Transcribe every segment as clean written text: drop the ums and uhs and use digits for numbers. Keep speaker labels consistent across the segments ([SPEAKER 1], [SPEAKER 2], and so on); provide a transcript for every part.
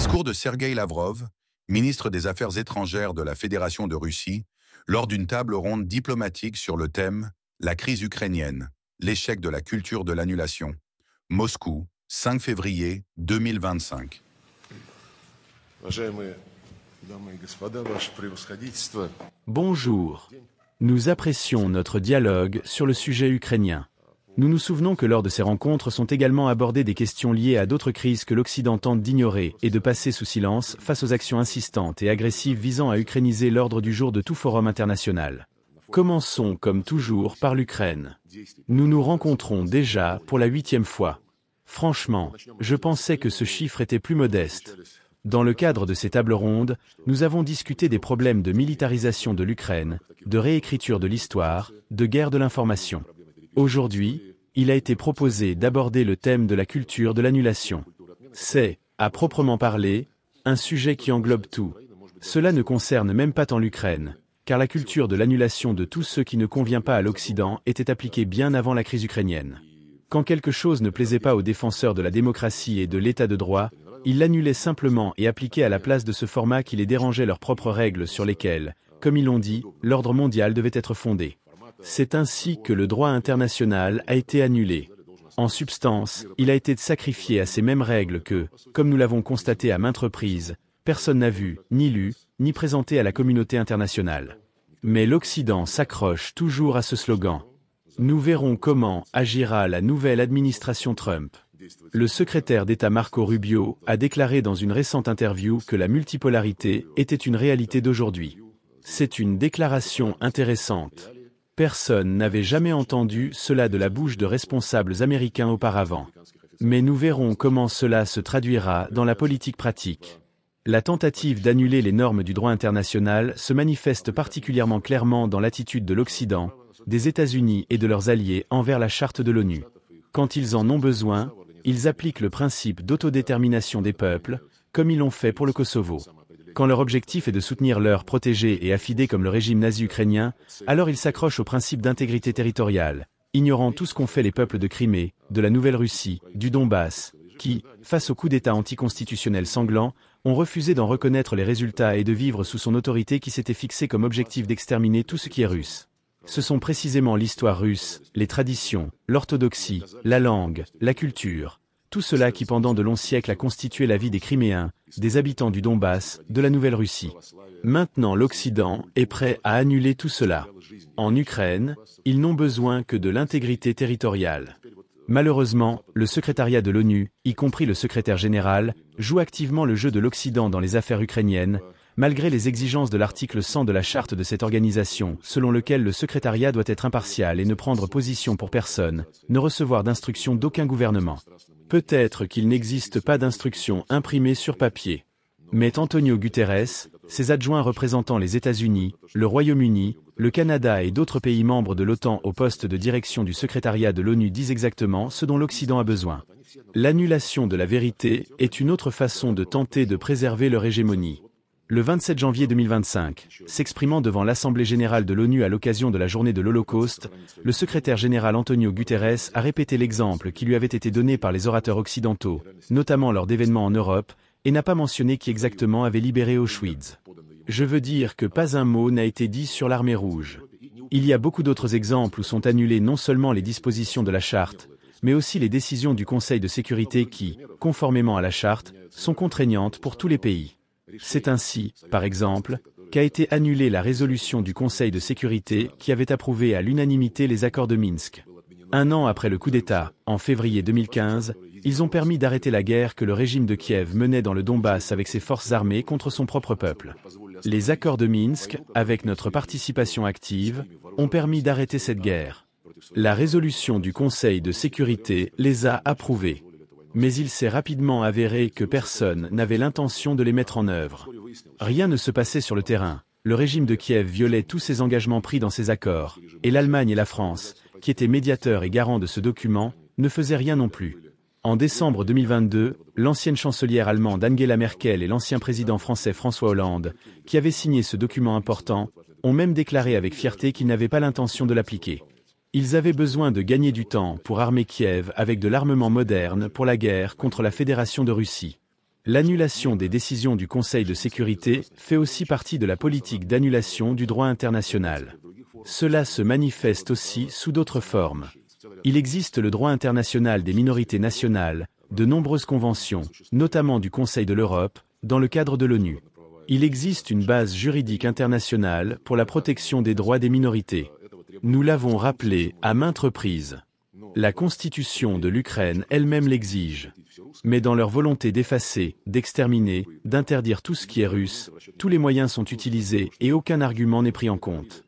[SPEAKER 1] Discours de Sergueï Lavrov, ministre des Affaires étrangères de la Fédération de Russie, lors d'une table ronde diplomatique sur le thème « La crise ukrainienne, l'échec de la culture de l'annulation ». Moscou, 5 février 2025.
[SPEAKER 2] Bonjour. Nous apprécions notre dialogue sur le sujet ukrainien. Nous nous souvenons que lors de ces rencontres sont également abordées des questions liées à d'autres crises que l'Occident tente d'ignorer et de passer sous silence face aux actions insistantes et agressives visant à ukrainiser l'ordre du jour de tout forum international. Commençons, comme toujours, par l'Ukraine. Nous nous rencontrons déjà pour la 8e fois. Franchement, je pensais que ce chiffre était plus modeste. Dans le cadre de ces tables rondes, nous avons discuté des problèmes de militarisation de l'Ukraine, de réécriture de l'histoire, de guerre de l'information. Aujourd'hui, il a été proposé d'aborder le thème de la culture de l'annulation. C'est, à proprement parler, un sujet qui englobe tout. Cela ne concerne même pas tant l'Ukraine, car la culture de l'annulation de tout ce qui ne convient pas à l'Occident était appliquée bien avant la crise ukrainienne. Quand quelque chose ne plaisait pas aux défenseurs de la démocratie et de l'état de droit, ils l'annulaient simplement et appliquaient à la place de ce format qui les dérangeait leurs propres règles sur lesquelles, comme ils l'ont dit, l'ordre mondial devait être fondé. C'est ainsi que le droit international a été annulé. En substance, il a été sacrifié à ces mêmes règles que, comme nous l'avons constaté à maintes reprises, personne n'a vu, ni lu, ni présenté à la communauté internationale. Mais l'Occident s'accroche toujours à ce slogan. Nous verrons comment agira la nouvelle administration Trump. Le secrétaire d'État Marco Rubio a déclaré dans une récente interview que la multipolarité était une réalité d'aujourd'hui. C'est une déclaration intéressante. Personne n'avait jamais entendu cela de la bouche de responsables américains auparavant. Mais nous verrons comment cela se traduira dans la politique pratique. La tentative d'annuler les normes du droit international se manifeste particulièrement clairement dans l'attitude de l'Occident, des États-Unis et de leurs alliés envers la charte de l'ONU. Quand ils en ont besoin, ils appliquent le principe d'autodétermination des peuples, comme ils l'ont fait pour le Kosovo. Quand leur objectif est de soutenir leurs protégés et affidés comme le régime nazi ukrainien, alors ils s'accrochent au principe d'intégrité territoriale, ignorant tout ce qu'ont fait les peuples de Crimée, de la Nouvelle-Russie, du Donbass, qui, face au coup d'État anticonstitutionnel sanglant, ont refusé d'en reconnaître les résultats et de vivre sous son autorité qui s'était fixé comme objectif d'exterminer tout ce qui est russe. Ce sont précisément l'histoire russe, les traditions, l'orthodoxie, la langue, la culture, tout cela qui pendant de longs siècles a constitué la vie des Criméens, des habitants du Donbass, de la Nouvelle-Russie. Maintenant l'Occident est prêt à annuler tout cela. En Ukraine, ils n'ont besoin que de l'intégrité territoriale. Malheureusement, le secrétariat de l'ONU, y compris le secrétaire général, joue activement le jeu de l'Occident dans les affaires ukrainiennes, malgré les exigences de l'article 100 de la charte de cette organisation, selon lequel le secrétariat doit être impartial et ne prendre position pour personne, ne recevoir d'instructions d'aucun gouvernement. Peut-être qu'il n'existe pas d'instructions imprimées sur papier. Mais Antonio Guterres, ses adjoints représentant les États-Unis, le Royaume-Uni, le Canada et d'autres pays membres de l'OTAN au poste de direction du secrétariat de l'ONU disent exactement ce dont l'Occident a besoin. L'annulation de la vérité est une autre façon de tenter de préserver leur hégémonie. Le 27 janvier 2025, s'exprimant devant l'Assemblée générale de l'ONU à l'occasion de la journée de l'Holocauste, le secrétaire général Antonio Guterres a répété l'exemple qui lui avait été donné par les orateurs occidentaux, notamment lors d'événements en Europe, et n'a pas mentionné qui exactement avait libéré Auschwitz. Je veux dire que pas un mot n'a été dit sur l'armée rouge. Il y a beaucoup d'autres exemples où sont annulées non seulement les dispositions de la charte, mais aussi les décisions du Conseil de sécurité qui, conformément à la charte, sont contraignantes pour tous les pays. C'est ainsi, par exemple, qu'a été annulée la résolution du Conseil de sécurité qui avait approuvé à l'unanimité les accords de Minsk. Un an après le coup d'État, en février 2015, ils ont permis d'arrêter la guerre que le régime de Kiev menait dans le Donbass avec ses forces armées contre son propre peuple. Les accords de Minsk, avec notre participation active, ont permis d'arrêter cette guerre. La résolution du Conseil de sécurité les a approuvés. Mais il s'est rapidement avéré que personne n'avait l'intention de les mettre en œuvre. Rien ne se passait sur le terrain. Le régime de Kiev violait tous ses engagements pris dans ces accords, et l'Allemagne et la France, qui étaient médiateurs et garants de ce document, ne faisaient rien non plus. En décembre 2022, l'ancienne chancelière allemande Angela Merkel et l'ancien président français François Hollande, qui avaient signé ce document important, ont même déclaré avec fierté qu'ils n'avaient pas l'intention de l'appliquer. Ils avaient besoin de gagner du temps pour armer Kiev avec de l'armement moderne pour la guerre contre la Fédération de Russie. L'annulation des décisions du Conseil de sécurité fait aussi partie de la politique d'annulation du droit international. Cela se manifeste aussi sous d'autres formes. Il existe le droit international des minorités nationales, de nombreuses conventions, notamment du Conseil de l'Europe, dans le cadre de l'ONU. Il existe une base juridique internationale pour la protection des droits des minorités. Nous l'avons rappelé à maintes reprises. La Constitution de l'Ukraine elle-même l'exige. Mais dans leur volonté d'effacer, d'exterminer, d'interdire tout ce qui est russe, tous les moyens sont utilisés et aucun argument n'est pris en compte.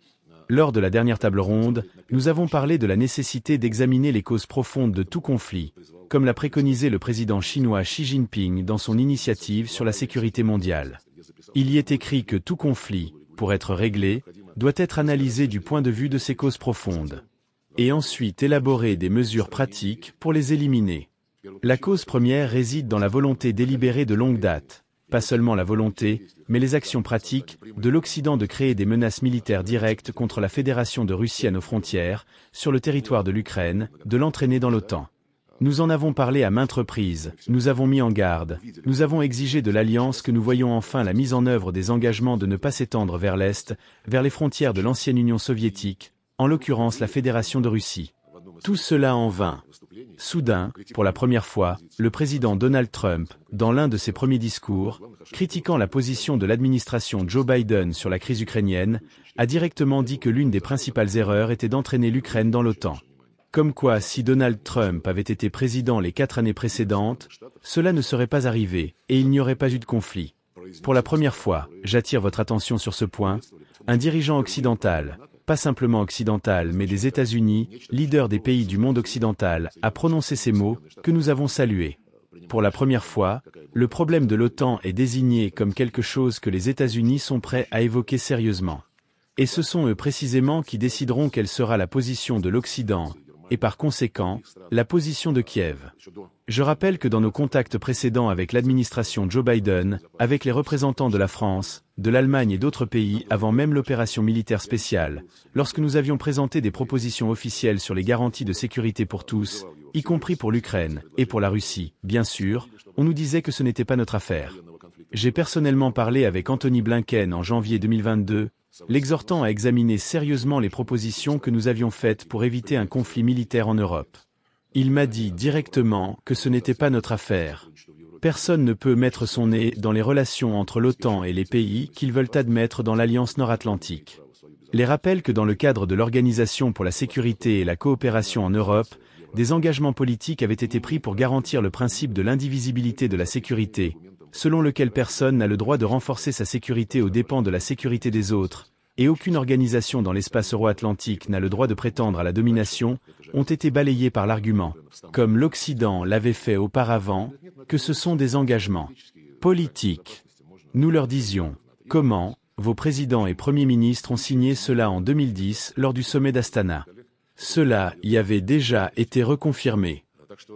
[SPEAKER 2] Lors de la dernière table ronde, nous avons parlé de la nécessité d'examiner les causes profondes de tout conflit, comme l'a préconisé le président chinois Xi Jinping dans son initiative sur la sécurité mondiale. Il y est écrit que tout conflit, pour être réglé, doit être analysé du point de vue de ses causes profondes, et ensuite élaborer des mesures pratiques pour les éliminer. La cause première réside dans la volonté délibérée de longue date, pas seulement la volonté, mais les actions pratiques, de l'Occident de créer des menaces militaires directes contre la Fédération de Russie à nos frontières, sur le territoire de l'Ukraine, de l'entraîner dans l'OTAN. Nous en avons parlé à maintes reprises, nous avons mis en garde, nous avons exigé de l'Alliance que nous voyions enfin la mise en œuvre des engagements de ne pas s'étendre vers l'Est, vers les frontières de l'ancienne Union soviétique, en l'occurrence la Fédération de Russie. Tout cela en vain. Soudain, pour la première fois, le président Donald Trump, dans l'un de ses premiers discours, critiquant la position de l'administration Joe Biden sur la crise ukrainienne, a directement dit que l'une des principales erreurs était d'entraîner l'Ukraine dans l'OTAN. Comme quoi, si Donald Trump avait été président les 4 années précédentes, cela ne serait pas arrivé, et il n'y aurait pas eu de conflit. Pour la première fois, j'attire votre attention sur ce point, un dirigeant occidental, pas simplement occidental mais des États-Unis, leader des pays du monde occidental, a prononcé ces mots, que nous avons salués. Pour la première fois, le problème de l'OTAN est désigné comme quelque chose que les États-Unis sont prêts à évoquer sérieusement. Et ce sont eux précisément qui décideront quelle sera la position de l'Occident, et par conséquent, la position de Kiev. Je rappelle que dans nos contacts précédents avec l'administration Joe Biden, avec les représentants de la France, de l'Allemagne et d'autres pays avant même l'opération militaire spéciale, lorsque nous avions présenté des propositions officielles sur les garanties de sécurité pour tous, y compris pour l'Ukraine, et pour la Russie, bien sûr, on nous disait que ce n'était pas notre affaire. J'ai personnellement parlé avec Anthony Blinken en janvier 2022, l'exhortant à examiner sérieusement les propositions que nous avions faites pour éviter un conflit militaire en Europe. Il m'a dit directement que ce n'était pas notre affaire. Personne ne peut mettre son nez dans les relations entre l'OTAN et les pays qu'ils veulent admettre dans l'Alliance nord-atlantique. Les rappelle que dans le cadre de l'Organisation pour la sécurité et la coopération en Europe, des engagements politiques avaient été pris pour garantir le principe de l'indivisibilité de la sécurité, selon lequel personne n'a le droit de renforcer sa sécurité aux dépens de la sécurité des autres, et aucune organisation dans l'espace euro-atlantique n'a le droit de prétendre à la domination, ont été balayés par l'argument, comme l'Occident l'avait fait auparavant, que ce sont des engagements politiques. Nous leur disions, comment, vos présidents et premiers ministres ont signé cela en 2010 lors du sommet d'Astana. Cela y avait déjà été reconfirmé,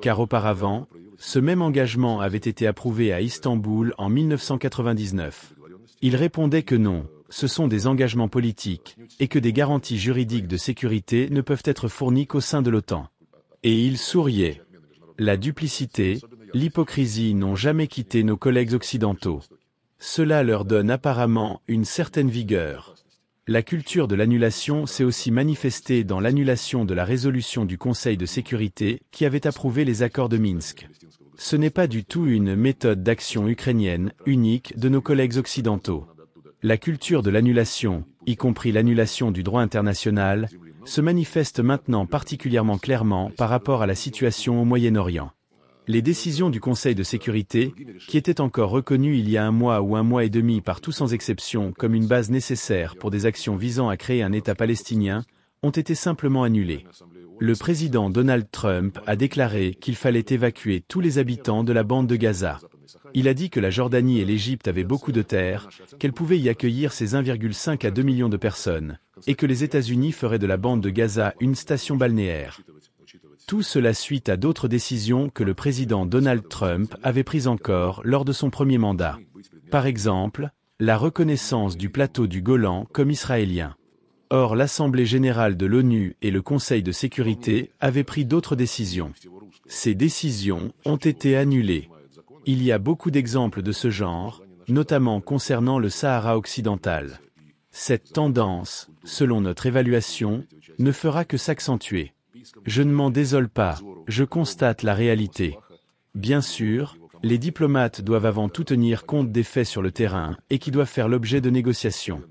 [SPEAKER 2] car auparavant, ce même engagement avait été approuvé à Istanbul en 1999. Ils répondaient que non, ce sont des engagements politiques, et que des garanties juridiques de sécurité ne peuvent être fournies qu'au sein de l'OTAN. Et ils souriaient. La duplicité, l'hypocrisie n'ont jamais quitté nos collègues occidentaux. Cela leur donne apparemment une certaine vigueur. La culture de l'annulation s'est aussi manifestée dans l'annulation de la résolution du Conseil de sécurité qui avait approuvé les accords de Minsk. Ce n'est pas du tout une méthode d'action ukrainienne, unique, de nos collègues occidentaux. La culture de l'annulation, y compris l'annulation du droit international, se manifeste maintenant particulièrement clairement par rapport à la situation au Moyen-Orient. Les décisions du Conseil de sécurité, qui étaient encore reconnues il y a 1 mois ou 1 mois et demi par tous sans exception comme une base nécessaire pour des actions visant à créer un État palestinien, ont été simplement annulées. Le président Donald Trump a déclaré qu'il fallait évacuer tous les habitants de la bande de Gaza. Il a dit que la Jordanie et l'Égypte avaient beaucoup de terres, qu'elles pouvaient y accueillir ces 1,5 à 2 millions de personnes, et que les États-Unis feraient de la bande de Gaza une station balnéaire. Tout cela suite à d'autres décisions que le président Donald Trump avait prises encore lors de son premier mandat. Par exemple, la reconnaissance du plateau du Golan comme israélien. Or, l'Assemblée générale de l'ONU et le Conseil de sécurité avaient pris d'autres décisions. Ces décisions ont été annulées. Il y a beaucoup d'exemples de ce genre, notamment concernant le Sahara occidental. Cette tendance, selon notre évaluation, ne fera que s'accentuer. Je ne m'en désole pas, je constate la réalité. Bien sûr, les diplomates doivent avant tout tenir compte des faits sur le terrain et qui doivent faire l'objet de négociations.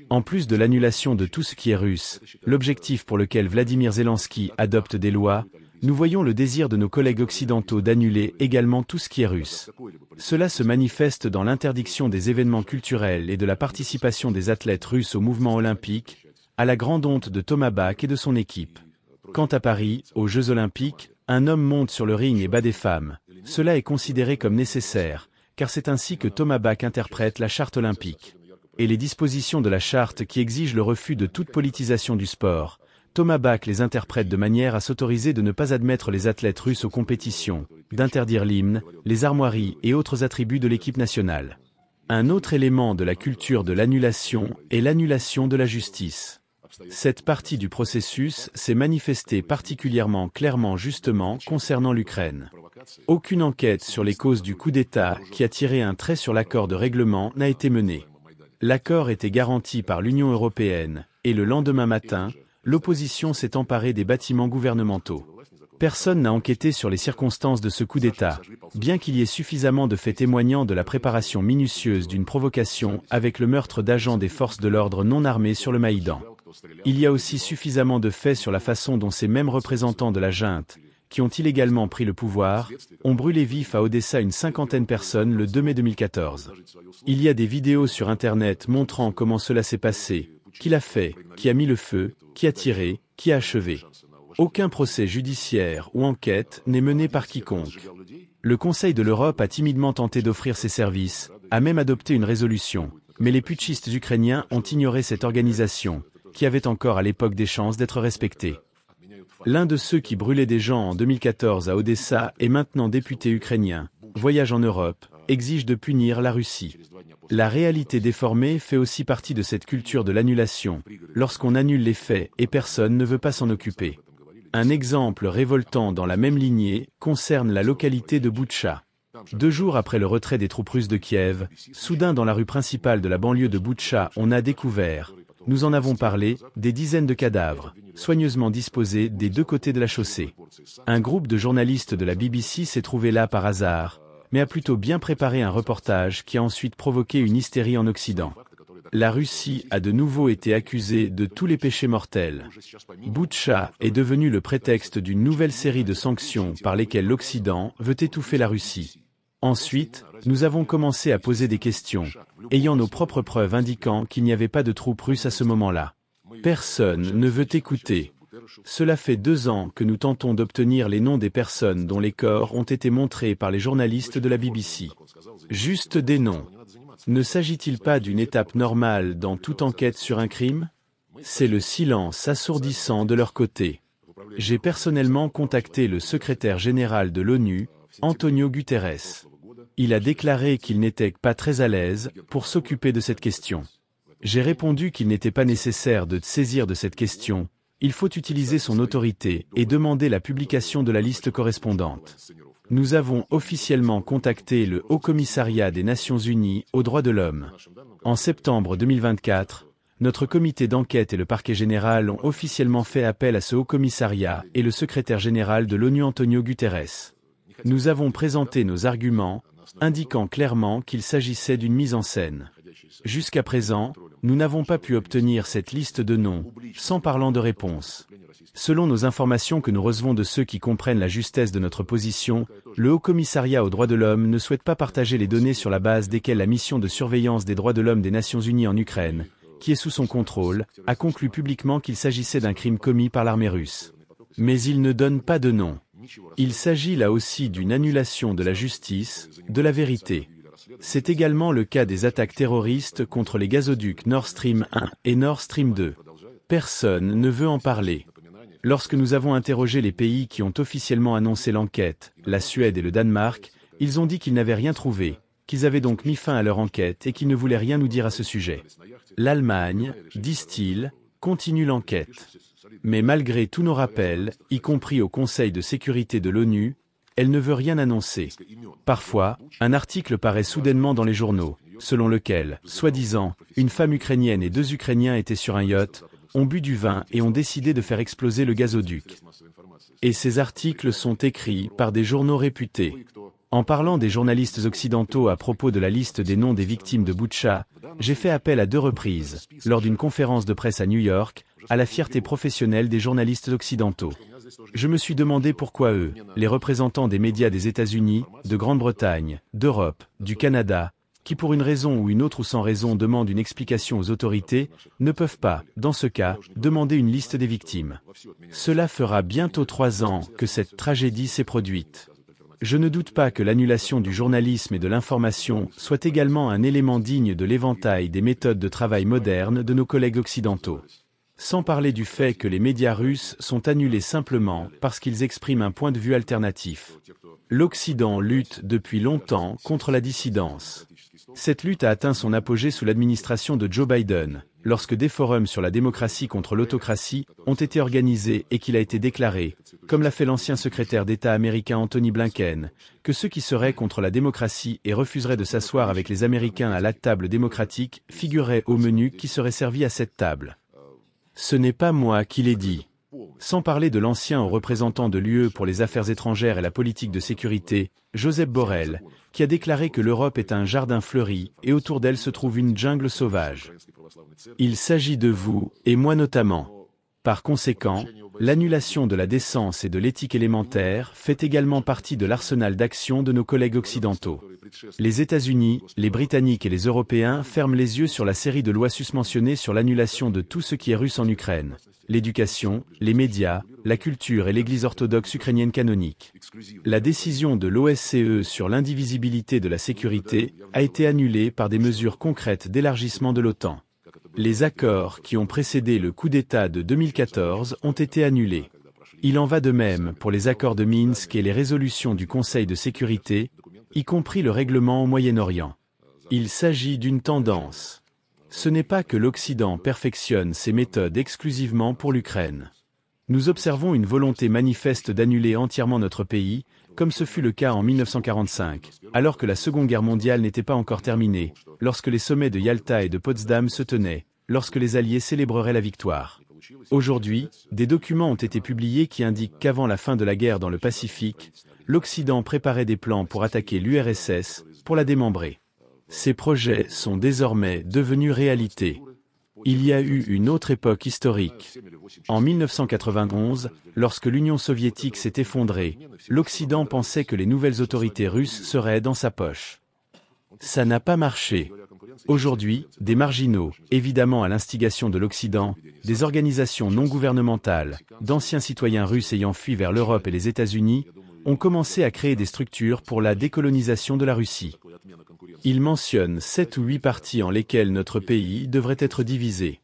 [SPEAKER 2] En plus de l'annulation de tout ce qui est russe, l'objectif pour lequel Vladimir Zelensky adopte des lois, nous voyons le désir de nos collègues occidentaux d'annuler également tout ce qui est russe. Cela se manifeste dans l'interdiction des événements culturels et de la participation des athlètes russes au mouvement olympique, à la grande honte de Thomas Bach et de son équipe. Quant à Paris, aux Jeux olympiques, un homme monte sur le ring et bat des femmes. Cela est considéré comme nécessaire, car c'est ainsi que Thomas Bach interprète la charte olympique. Et les dispositions de la charte qui exigent le refus de toute politisation du sport, Thomas Bach les interprète de manière à s'autoriser de ne pas admettre les athlètes russes aux compétitions, d'interdire l'hymne, les armoiries et autres attributs de l'équipe nationale. Un autre élément de la culture de l'annulation est l'annulation de la justice. Cette partie du processus s'est manifestée particulièrement clairement justement concernant l'Ukraine. Aucune enquête sur les causes du coup d'État qui a tiré un trait sur l'accord de règlement n'a été menée. L'accord était garanti par l'Union européenne, et le lendemain matin, l'opposition s'est emparée des bâtiments gouvernementaux. Personne n'a enquêté sur les circonstances de ce coup d'État, bien qu'il y ait suffisamment de faits témoignant de la préparation minutieuse d'une provocation avec le meurtre d'agents des forces de l'ordre non armés sur le Maïdan. Il y a aussi suffisamment de faits sur la façon dont ces mêmes représentants de la junte, qui ont illégalement pris le pouvoir, ont brûlé vif à Odessa une 50aine de personnes le 2 mai 2014. Il y a des vidéos sur Internet montrant comment cela s'est passé, qui l'a fait, qui a mis le feu, qui a tiré, qui a achevé. Aucun procès judiciaire ou enquête n'est mené par quiconque. Le Conseil de l'Europe a timidement tenté d'offrir ses services, a même adopté une résolution, mais les putschistes ukrainiens ont ignoré cette organisation, qui avait encore à l'époque des chances d'être respectée. L'un de ceux qui brûlaient des gens en 2014 à Odessa est maintenant député ukrainien, voyage en Europe, exige de punir la Russie. La réalité déformée fait aussi partie de cette culture de l'annulation, lorsqu'on annule les faits et personne ne veut pas s'en occuper. Un exemple révoltant dans la même lignée concerne la localité de Boutcha. 2 jours après le retrait des troupes russes de Kiev, soudain dans la rue principale de la banlieue de Boutcha on a découvert, nous en avons parlé, des dizaines de cadavres, soigneusement disposés des 2 côtés de la chaussée. Un groupe de journalistes de la BBC s'est trouvé là par hasard, mais a plutôt bien préparé un reportage qui a ensuite provoqué une hystérie en Occident. La Russie a de nouveau été accusée de tous les péchés mortels. Boutcha est devenu le prétexte d'une nouvelle série de sanctions par lesquelles l'Occident veut étouffer la Russie. Ensuite, nous avons commencé à poser des questions, ayant nos propres preuves indiquant qu'il n'y avait pas de troupes russes à ce moment-là. Personne ne veut écouter. Cela fait 2 ans que nous tentons d'obtenir les noms des personnes dont les corps ont été montrés par les journalistes de la BBC. Juste des noms. Ne s'agit-il pas d'une étape normale dans toute enquête sur un crime? C'est le silence assourdissant de leur côté. J'ai personnellement contacté le secrétaire général de l'ONU, Antonio Guterres. Il a déclaré qu'il n'était pas très à l'aise pour s'occuper de cette question. J'ai répondu qu'il n'était pas nécessaire de saisir de cette question. Il faut utiliser son autorité et demander la publication de la liste correspondante. Nous avons officiellement contacté le Haut Commissariat des Nations Unies aux droits de l'homme. En septembre 2024, notre comité d'enquête et le parquet général ont officiellement fait appel à ce Haut Commissariat et le secrétaire général de l'ONU Antonio Guterres. Nous avons présenté nos arguments, indiquant clairement qu'il s'agissait d'une mise en scène. Jusqu'à présent, nous n'avons pas pu obtenir cette liste de noms, sans parlant de réponse. Selon nos informations que nous recevons de ceux qui comprennent la justesse de notre position, le Haut Commissariat aux droits de l'homme ne souhaite pas partager les données sur la base desquelles la mission de surveillance des droits de l'homme des Nations Unies en Ukraine, qui est sous son contrôle, a conclu publiquement qu'il s'agissait d'un crime commis par l'armée russe. Mais il ne donne pas de nom. Il s'agit là aussi d'une annulation de la justice, de la vérité. C'est également le cas des attaques terroristes contre les gazoducs Nord Stream 1 et Nord Stream 2. Personne ne veut en parler. Lorsque nous avons interrogé les pays qui ont officiellement annoncé l'enquête, la Suède et le Danemark, ils ont dit qu'ils n'avaient rien trouvé, qu'ils avaient donc mis fin à leur enquête et qu'ils ne voulaient rien nous dire à ce sujet. L'Allemagne, disent-ils, continue l'enquête. Mais malgré tous nos rappels, y compris au Conseil de sécurité de l'ONU, elle ne veut rien annoncer. Parfois, un article paraît soudainement dans les journaux, selon lequel, soi-disant, une femme ukrainienne et 2 Ukrainiens étaient sur un yacht, ont bu du vin et ont décidé de faire exploser le gazoduc. Et ces articles sont écrits par des journaux réputés. En parlant des journalistes occidentaux à propos de la liste des noms des victimes de Boutcha, j'ai fait appel à 2 reprises, lors d'une conférence de presse à New York, à la fierté professionnelle des journalistes occidentaux. Je me suis demandé pourquoi eux, les représentants des médias des États-Unis, de Grande-Bretagne, d'Europe, du Canada, qui pour une raison ou une autre ou sans raison demandent une explication aux autorités, ne peuvent pas, dans ce cas, demander une liste des victimes. Cela fera bientôt 3 ans que cette tragédie s'est produite. Je ne doute pas que l'annulation du journalisme et de l'information soit également un élément digne de l'éventail des méthodes de travail modernes de nos collègues occidentaux. Sans parler du fait que les médias russes sont annulés simplement parce qu'ils expriment un point de vue alternatif. L'Occident lutte depuis longtemps contre la dissidence. Cette lutte a atteint son apogée sous l'administration de Joe Biden, lorsque des forums sur la démocratie contre l'autocratie ont été organisés et qu'il a été déclaré, comme l'a fait l'ancien secrétaire d'État américain Anthony Blinken, que ceux qui seraient contre la démocratie et refuseraient de s'asseoir avec les Américains à la table démocratique figureraient au menu qui serait servi à cette table. Ce n'est pas moi qui l'ai dit. Sans parler de l'ancien haut représentant de l'UE pour les affaires étrangères et la politique de sécurité, Joseph Borrell, qui a déclaré que l'Europe est un jardin fleuri et autour d'elle se trouve une jungle sauvage. Il s'agit de vous, et moi notamment. Par conséquent, l'annulation de la décence et de l'éthique élémentaire fait également partie de l'arsenal d'action de nos collègues occidentaux. Les États-Unis, les Britanniques et les Européens ferment les yeux sur la série de lois susmentionnées sur l'annulation de tout ce qui est russe en Ukraine. L'éducation, les médias, la culture et l'Église orthodoxe ukrainienne canonique. La décision de l'OSCE sur l'indivisibilité de la sécurité a été annulée par des mesures concrètes d'élargissement de l'OTAN. Les accords qui ont précédé le coup d'État de 2014 ont été annulés. Il en va de même pour les accords de Minsk et les résolutions du Conseil de sécurité, y compris le règlement au Moyen-Orient. Il s'agit d'une tendance. Ce n'est pas que l'Occident perfectionne ses méthodes exclusivement pour l'Ukraine. Nous observons une volonté manifeste d'annuler entièrement notre pays, comme ce fut le cas en 1945, alors que la Seconde Guerre mondiale n'était pas encore terminée, lorsque les sommets de Yalta et de Potsdam se tenaient, lorsque les Alliés célébreraient la victoire. Aujourd'hui, des documents ont été publiés qui indiquent qu'avant la fin de la guerre dans le Pacifique, l'Occident préparait des plans pour attaquer l'URSS, pour la démembrer. Ces projets sont désormais devenus réalité. Il y a eu une autre époque historique. En 1991, lorsque l'Union soviétique s'est effondrée, l'Occident pensait que les nouvelles autorités russes seraient dans sa poche. Ça n'a pas marché. Aujourd'hui, des marginaux, évidemment à l'instigation de l'Occident, des organisations non gouvernementales, d'anciens citoyens russes ayant fui vers l'Europe et les États-Unis, ont commencé à créer des structures pour la décolonisation de la Russie. Ils mentionnent 7 ou 8 parties en lesquelles notre pays devrait être divisé.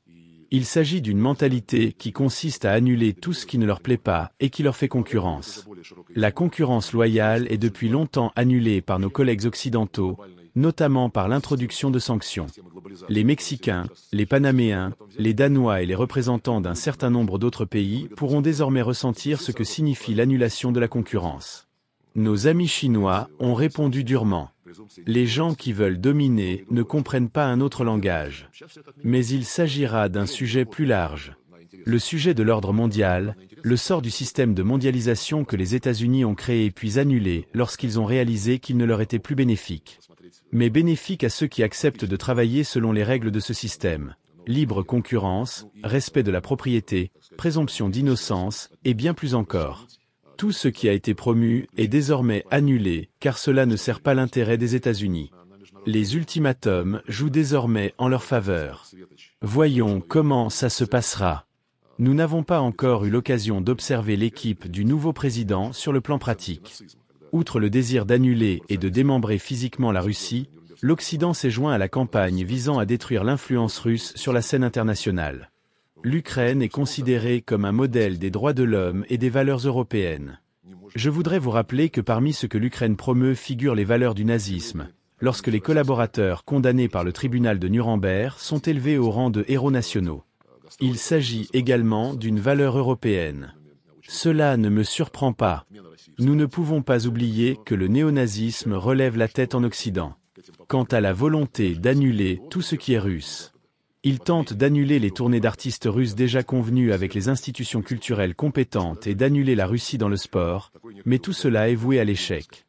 [SPEAKER 2] Il s'agit d'une mentalité qui consiste à annuler tout ce qui ne leur plaît pas et qui leur fait concurrence. La concurrence loyale est depuis longtemps annulée par nos collègues occidentaux, notamment par l'introduction de sanctions. Les Mexicains, les Panaméens, les Danois et les représentants d'un certain nombre d'autres pays pourront désormais ressentir ce que signifie l'annulation de la concurrence. Nos amis chinois ont répondu durement. Les gens qui veulent dominer ne comprennent pas un autre langage. Mais il s'agira d'un sujet plus large. Le sujet de l'ordre mondial, le sort du système de mondialisation que les États-Unis ont créé puis annulé lorsqu'ils ont réalisé qu'il ne leur était plus bénéfique. Mais bénéfique à ceux qui acceptent de travailler selon les règles de ce système. Libre concurrence, respect de la propriété, présomption d'innocence, et bien plus encore. Tout ce qui a été promu est désormais annulé, car cela ne sert pas l'intérêt des États-Unis. Les ultimatums jouent désormais en leur faveur. Voyons comment ça se passera. Nous n'avons pas encore eu l'occasion d'observer l'équipe du nouveau président sur le plan pratique. Outre le désir d'annuler et de démembrer physiquement la Russie, l'Occident s'est joint à la campagne visant à détruire l'influence russe sur la scène internationale. L'Ukraine est considérée comme un modèle des droits de l'homme et des valeurs européennes. Je voudrais vous rappeler que parmi ce que l'Ukraine promeut figurent les valeurs du nazisme, lorsque les collaborateurs condamnés par le tribunal de Nuremberg sont élevés au rang de héros nationaux. Il s'agit également d'une valeur européenne. Cela ne me surprend pas. Nous ne pouvons pas oublier que le néonazisme relève la tête en Occident. Quant à la volonté d'annuler tout ce qui est russe, il tente d'annuler les tournées d'artistes russes déjà convenues avec les institutions culturelles compétentes et d'annuler la Russie dans le sport, mais tout cela est voué à l'échec.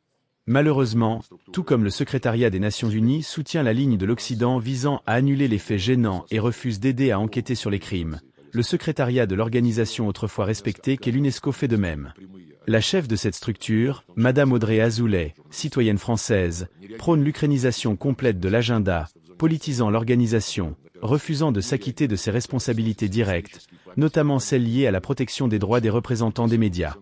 [SPEAKER 2] Malheureusement, tout comme le secrétariat des Nations Unies soutient la ligne de l'Occident visant à annuler les faits gênants et refuse d'aider à enquêter sur les crimes, le secrétariat de l'organisation autrefois respectée qu'est l'UNESCO fait de même. La chef de cette structure, Madame Audrey Azoulay, citoyenne française, prône l'ukrainisation complète de l'agenda, politisant l'organisation, refusant de s'acquitter de ses responsabilités directes, notamment celles liées à la protection des droits des représentants des médias.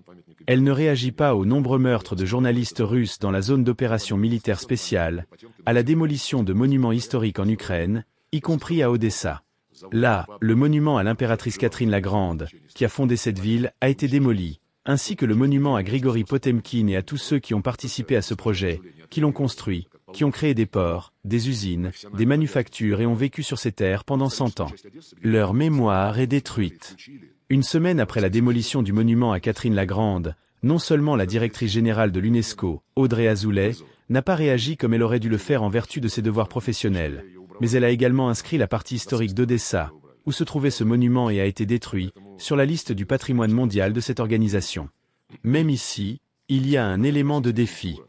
[SPEAKER 2] Elle ne réagit pas aux nombreux meurtres de journalistes russes dans la zone d'opération militaire spéciale, à la démolition de monuments historiques en Ukraine, y compris à Odessa. Là, le monument à l'impératrice Catherine la Grande, qui a fondé cette ville, a été démoli, ainsi que le monument à Grigori Potemkin et à tous ceux qui ont participé à ce projet, qui l'ont construit, qui ont créé des ports, des usines, des manufactures et ont vécu sur ces terres pendant 100 ans. Leur mémoire est détruite. Une semaine après la démolition du monument à Catherine la Grande, non seulement la directrice générale de l'UNESCO, Audrey Azoulay, n'a pas réagi comme elle aurait dû le faire en vertu de ses devoirs professionnels, mais elle a également inscrit la partie historique d'Odessa, où se trouvait ce monument et a été détruit, sur la liste du patrimoine mondial de cette organisation. Même ici, il y a un élément de défi.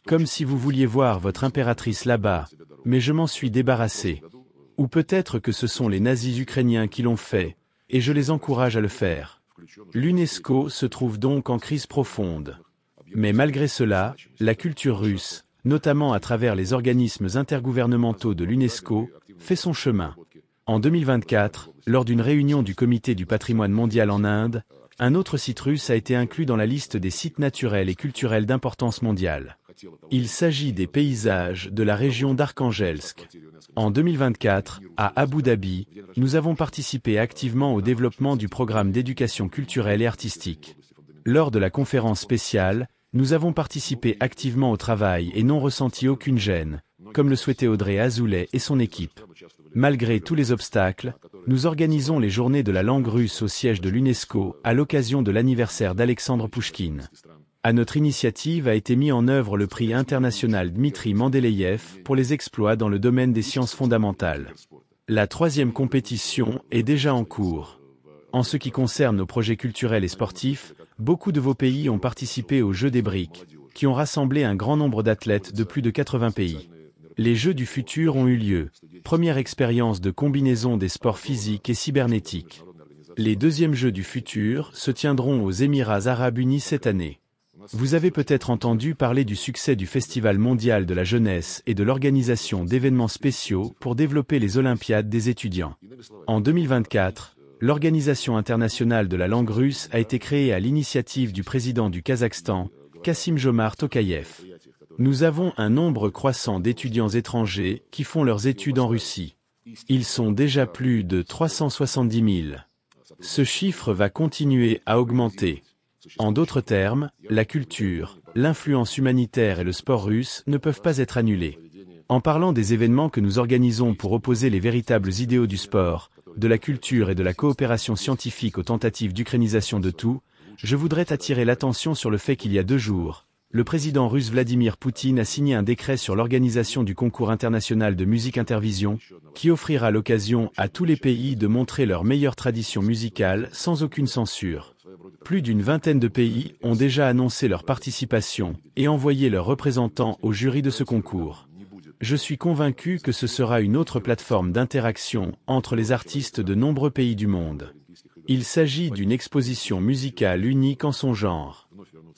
[SPEAKER 2] Comme si vous vouliez voir votre impératrice là-bas, mais je m'en suis débarrassé. Ou peut-être que ce sont les nazis ukrainiens qui l'ont fait, et je les encourage à le faire. L'UNESCO se trouve donc en crise profonde. Mais malgré cela, la culture russe, notamment à travers les organismes intergouvernementaux de l'UNESCO, fait son chemin. En 2024, lors d'une réunion du Comité du patrimoine mondial en Inde, un autre site russe a été inclus dans la liste des sites naturels et culturels d'importance mondiale. Il s'agit des paysages de la région d'Arkhangelsk. En 2024, à Abu Dhabi, nous avons participé activement au développement du programme d'éducation culturelle et artistique. Lors de la conférence spéciale, nous avons participé activement au travail et n'ont ressenti aucune gêne, comme le souhaitait Audrey Azoulay et son équipe. Malgré tous les obstacles, nous organisons les journées de la langue russe au siège de l'UNESCO à l'occasion de l'anniversaire d'Alexandre Pouchkine. À notre initiative a été mis en œuvre le prix international Dmitri Mendeleïev pour les exploits dans le domaine des sciences fondamentales. La 3e compétition est déjà en cours. En ce qui concerne nos projets culturels et sportifs, beaucoup de vos pays ont participé aux Jeux des briques, qui ont rassemblé un grand nombre d'athlètes de plus de 80 pays. Les Jeux du futur ont eu lieu, première expérience de combinaison des sports physiques et cybernétiques. Les 2e Jeux du futur se tiendront aux Émirats arabes unis cette année. Vous avez peut-être entendu parler du succès du Festival mondial de la jeunesse et de l'organisation d'événements spéciaux pour développer les Olympiades des étudiants. En 2024, l'Organisation internationale de la langue russe a été créée à l'initiative du président du Kazakhstan, Kassym-Jomart Tokayev. Nous avons un nombre croissant d'étudiants étrangers qui font leurs études en Russie. Ils sont déjà plus de 370 000. Ce chiffre va continuer à augmenter. En d'autres termes, la culture, l'influence humanitaire et le sport russe ne peuvent pas être annulés. En parlant des événements que nous organisons pour opposer les véritables idéaux du sport, de la culture et de la coopération scientifique aux tentatives d'ukrainisation de tout, je voudrais attirer l'attention sur le fait qu'il y a 2 jours, le président russe Vladimir Poutine a signé un décret sur l'organisation du concours international de musique Intervision, qui offrira l'occasion à tous les pays de montrer leur meilleure tradition musicale sans aucune censure. Plus d'une vingtaine de pays ont déjà annoncé leur participation et envoyé leurs représentants au jury de ce concours. Je suis convaincu que ce sera une autre plateforme d'interaction entre les artistes de nombreux pays du monde. Il s'agit d'une exposition musicale unique en son genre.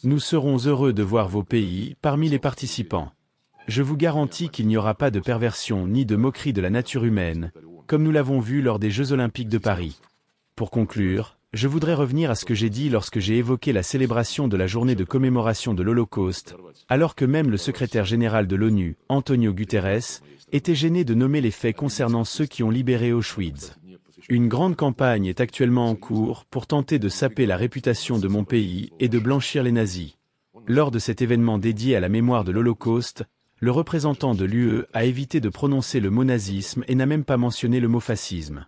[SPEAKER 2] Nous serons heureux de voir vos pays parmi les participants. Je vous garantis qu'il n'y aura pas de perversion ni de moquerie de la nature humaine, comme nous l'avons vu lors des Jeux Olympiques de Paris. Pour conclure, je voudrais revenir à ce que j'ai dit lorsque j'ai évoqué la célébration de la journée de commémoration de l'Holocauste, alors que même le secrétaire général de l'ONU, Antonio Guterres, était gêné de nommer les faits concernant ceux qui ont libéré Auschwitz. Une grande campagne est actuellement en cours pour tenter de saper la réputation de mon pays et de blanchir les nazis. Lors de cet événement dédié à la mémoire de l'Holocauste, le représentant de l'UE a évité de prononcer le mot nazisme et n'a même pas mentionné le mot fascisme.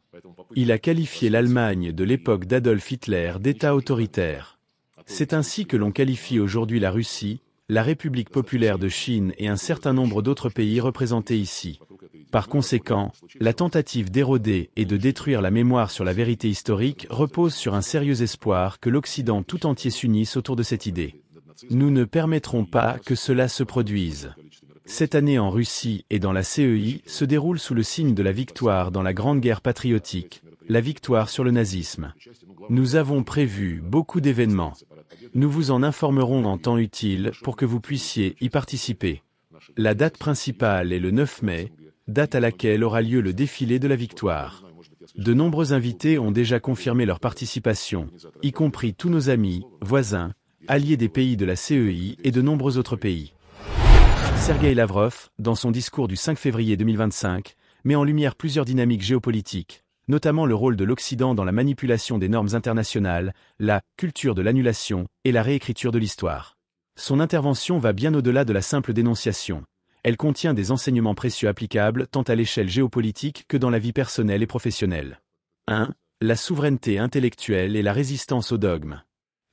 [SPEAKER 2] Il a qualifié l'Allemagne de l'époque d'Adolf Hitler d'État autoritaire. C'est ainsi que l'on qualifie aujourd'hui la Russie, la République populaire de Chine et un certain nombre d'autres pays représentés ici. Par conséquent, la tentative d'éroder et de détruire la mémoire sur la vérité historique repose sur un sérieux espoir que l'Occident tout entier s'unisse autour de cette idée. Nous ne permettrons pas que cela se produise. Cette année en Russie et dans la CEI se déroule sous le signe de la victoire dans la Grande Guerre patriotique, la victoire sur le nazisme. Nous avons prévu beaucoup d'événements. Nous vous en informerons en temps utile pour que vous puissiez y participer. La date principale est le 9 mai, date à laquelle aura lieu le défilé de la victoire. De nombreux invités ont déjà confirmé leur participation, y compris tous nos amis, voisins, alliés des pays de la CEI et de nombreux autres pays. Sergueï Lavrov, dans son discours du 5 février 2025, met en lumière plusieurs dynamiques géopolitiques, notamment le rôle de l'Occident dans la manipulation des normes internationales, la « culture de l'annulation » et la réécriture de l'histoire. Son intervention va bien au-delà de la simple dénonciation. Elle contient des enseignements précieux applicables tant à l'échelle géopolitique que dans la vie personnelle et professionnelle. 1. La souveraineté intellectuelle et la résistance au dogme.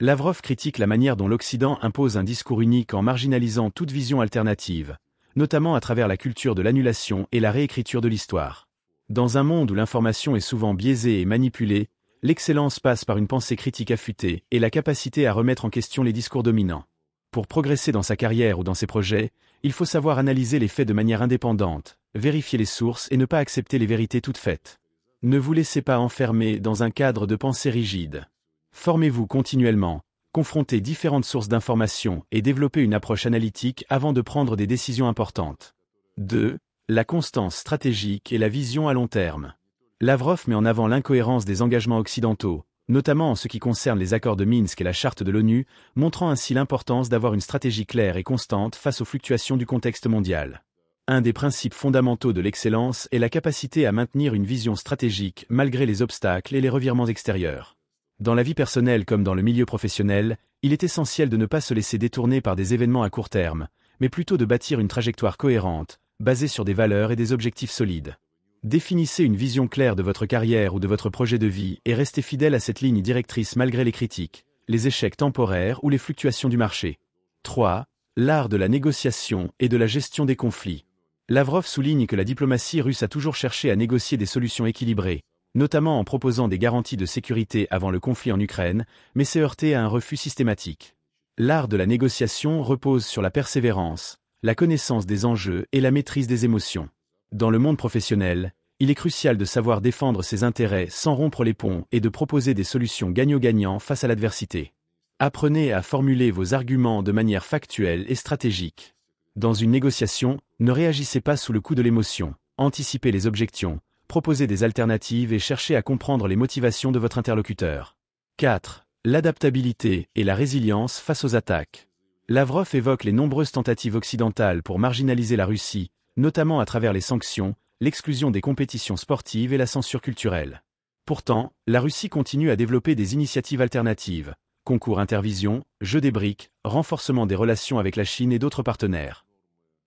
[SPEAKER 2] Lavrov critique la manière dont l'Occident impose un discours unique en marginalisant toute vision alternative, notamment à travers la culture de l'annulation et la réécriture de l'histoire. Dans un monde où l'information est souvent biaisée et manipulée, l'excellence passe par une pensée critique affûtée et la capacité à remettre en question les discours dominants. Pour progresser dans sa carrière ou dans ses projets, il faut savoir analyser les faits de manière indépendante, vérifier les sources et ne pas accepter les vérités toutes faites. Ne vous laissez pas enfermer dans un cadre de pensée rigide. Formez-vous continuellement, confrontez différentes sources d'informations et développez une approche analytique avant de prendre des décisions importantes. 2. La constance stratégique et la vision à long terme. Lavrov met en avant l'incohérence des engagements occidentaux, notamment en ce qui concerne les accords de Minsk et la charte de l'ONU, montrant ainsi l'importance d'avoir une stratégie claire et constante face aux fluctuations du contexte mondial. Un des principes fondamentaux de l'excellence est la capacité à maintenir une vision stratégique malgré les obstacles et les revirements extérieurs. Dans la vie personnelle comme dans le milieu professionnel, il est essentiel de ne pas se laisser détourner par des événements à court terme, mais plutôt de bâtir une trajectoire cohérente, basée sur des valeurs et des objectifs solides. Définissez une vision claire de votre carrière ou de votre projet de vie et restez fidèle à cette ligne directrice malgré les critiques, les échecs temporaires ou les fluctuations du marché. 3. L'art de la négociation et de la gestion des conflits. Lavrov souligne que la diplomatie russe a toujours cherché à négocier des solutions équilibrées, notamment en proposant des garanties de sécurité avant le conflit en Ukraine, mais s'est heurté à un refus systématique. L'art de la négociation repose sur la persévérance, la connaissance des enjeux et la maîtrise des émotions. Dans le monde professionnel, il est crucial de savoir défendre ses intérêts sans rompre les ponts et de proposer des solutions gagnant-gagnant face à l'adversité. Apprenez à formuler vos arguments de manière factuelle et stratégique. Dans une négociation, ne réagissez pas sous le coup de l'émotion, anticipez les objections, proposez des alternatives et cherchez à comprendre les motivations de votre interlocuteur. 4. L'adaptabilité et la résilience face aux attaques. Lavrov évoque les nombreuses tentatives occidentales pour marginaliser la Russie, notamment à travers les sanctions, l'exclusion des compétitions sportives et la censure culturelle. Pourtant, la Russie continue à développer des initiatives alternatives, concours Intervision, jeux des briques, renforcement des relations avec la Chine et d'autres partenaires.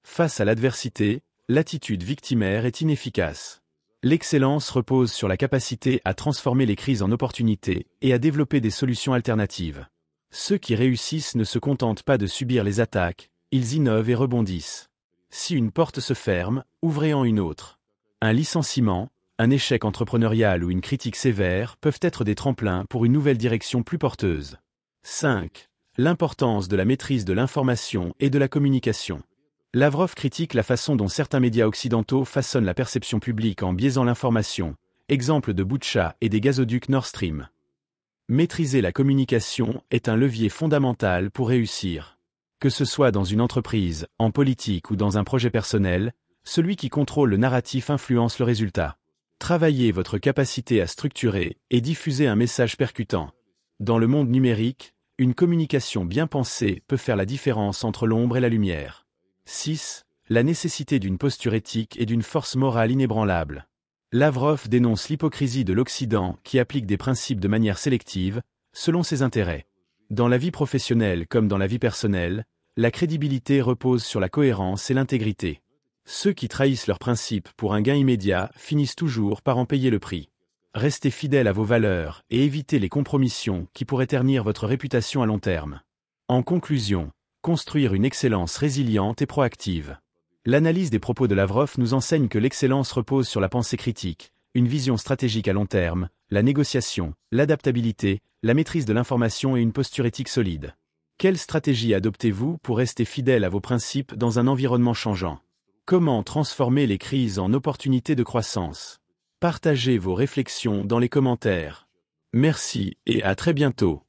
[SPEAKER 2] Face à l'adversité, l'attitude victimaire est inefficace. L'excellence repose sur la capacité à transformer les crises en opportunités et à développer des solutions alternatives. Ceux qui réussissent ne se contentent pas de subir les attaques, ils innovent et rebondissent. Si une porte se ferme, ouvrez en une autre. Un licenciement, un échec entrepreneurial ou une critique sévère peuvent être des tremplins pour une nouvelle direction plus porteuse. 5. L'importance de la maîtrise de l'information et de la communication. Lavrov critique la façon dont certains médias occidentaux façonnent la perception publique en biaisant l'information, exemple de Boutcha et des gazoducs Nord Stream. Maîtriser la communication est un levier fondamental pour réussir. Que ce soit dans une entreprise, en politique ou dans un projet personnel, celui qui contrôle le narratif influence le résultat. Travaillez votre capacité à structurer et diffuser un message percutant. Dans le monde numérique, une communication bien pensée peut faire la différence entre l'ombre et la lumière. 6. La nécessité d'une posture éthique et d'une force morale inébranlable. Lavrov dénonce l'hypocrisie de l'Occident qui applique des principes de manière sélective, selon ses intérêts. Dans la vie professionnelle comme dans la vie personnelle, la crédibilité repose sur la cohérence et l'intégrité. Ceux qui trahissent leurs principes pour un gain immédiat finissent toujours par en payer le prix. Restez fidèle à vos valeurs et évitez les compromissions qui pourraient ternir votre réputation à long terme. En conclusion, construire une excellence résiliente et proactive. L'analyse des propos de Lavrov nous enseigne que l'excellence repose sur la pensée critique, une vision stratégique à long terme, la négociation, l'adaptabilité, la maîtrise de l'information et une posture éthique solide. Quelle stratégie adoptez-vous pour rester fidèle à vos principes dans un environnement changeant? Comment transformer les crises en opportunités de croissance? Partagez vos réflexions dans les commentaires. Merci et à très bientôt.